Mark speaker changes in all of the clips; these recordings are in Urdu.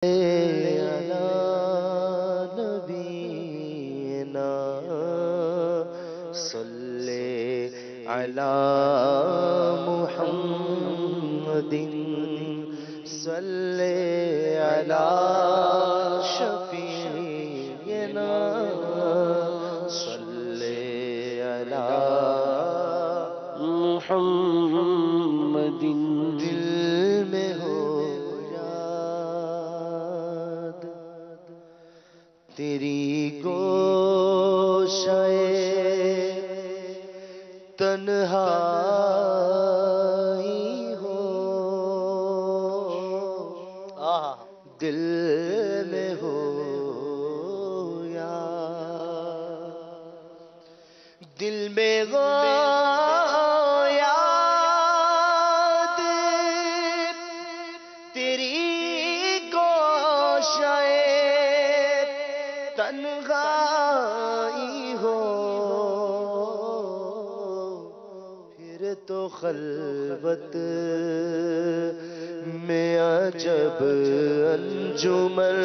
Speaker 1: علی نبینا صلی علی محمد صلی علی شفیعنا صلی علی محمد دل میں ہو یاد تیری گوشہ تنہائی ہو دل میں ہو یاد دل میں ہو یاد تیری گوشہ تنہائی ہو پھر تو خلوت میں عجب انجمن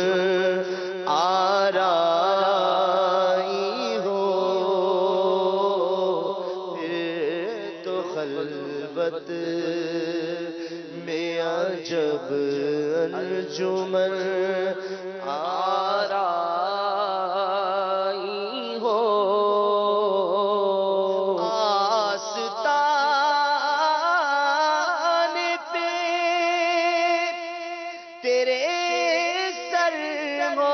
Speaker 1: آرائی ہو پھر تو خلوت میں عجب انجمن آرائی ہو آستان پہ تیرے سر ہو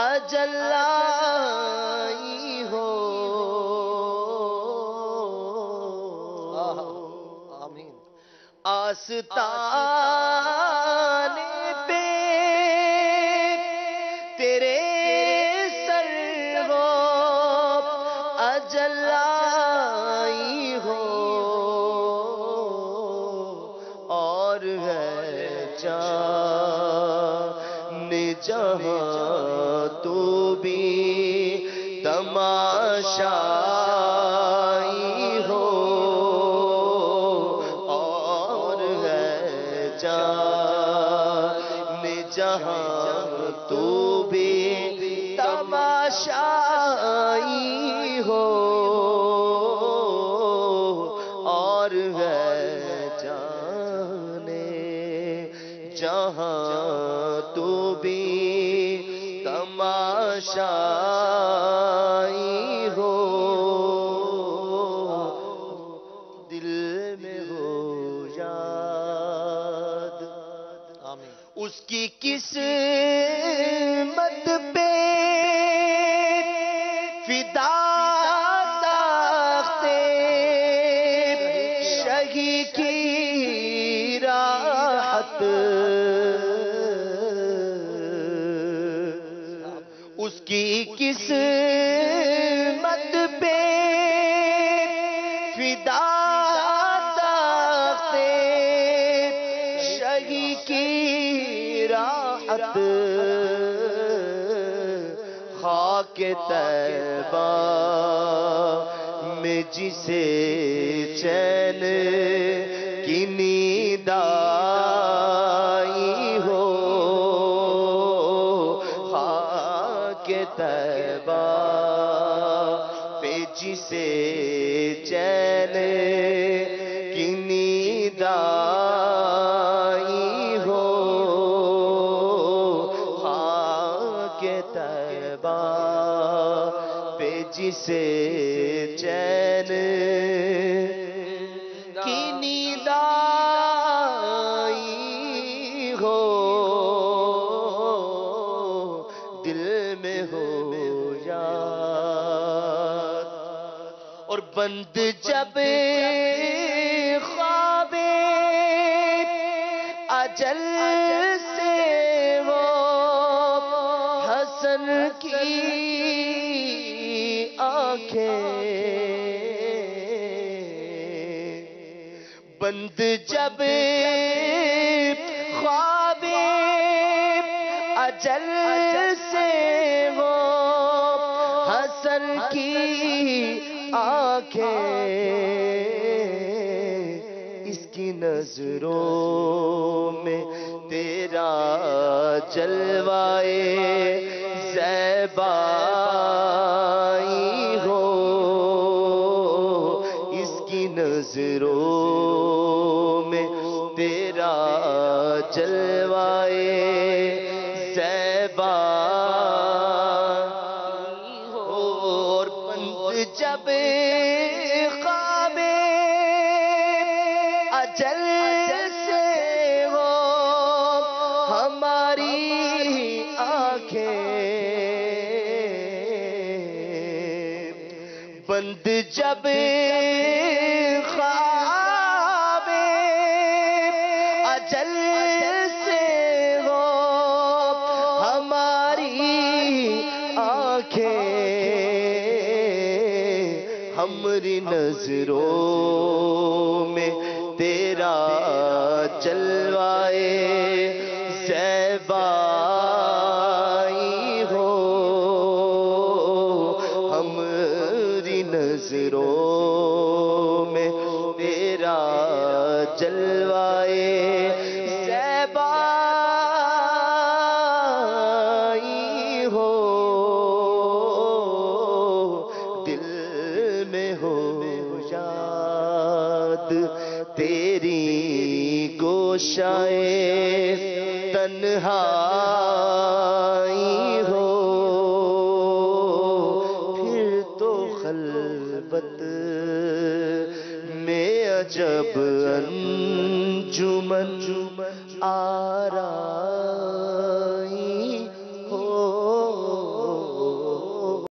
Speaker 1: اجل آئی ہو آمین آستان پہ تیرے سر ہو اجل آئی ہو اور ہے جان جہاں تو بھی تماشائی ہو اور ہے جان جہاں تو بھی تماشائی ہو اور ہے جانے جہاں تو بھی تماشائی ہو دل میں ہو یاد آمین اس کی قسمت پہ فدا تاختے شہی کی راحت اس کی قسمت پہ فدا تاختے شہی کی راحت خاک طیبہ میں جسے چین کی نیند آئی ہو خاک طیبہ پہ جسے چین کی نیند آئی ہو خاک طیبہ پہ جسے چین کی نیند آئی ہو دل میں ہو یاد اور بند جب خواب اجل سے وہ حسن کی آنکھیں بند جب خواب اجل سے وہ حسن کی آنکھیں اس کی نظروں میں تیرا جلوائے زیبائی ہو، اس کی نظروں میں تیرا جلوائے زیبائی ہو، اور بند جب خواب اجل سے ہو ہماری آنکھیں، بند جب خواب اجل سے ہو ہماری آنکھیں، ہماری نظروں میں تیرا جلوائے زیبائی ہو، ہماری نظروں میں تیرا جلوائے زیبائی ہو، دل میں ہو یاد تیری گوشائے تنہائی ہو، پھر تو خلوت میں عجب انجمن آرائی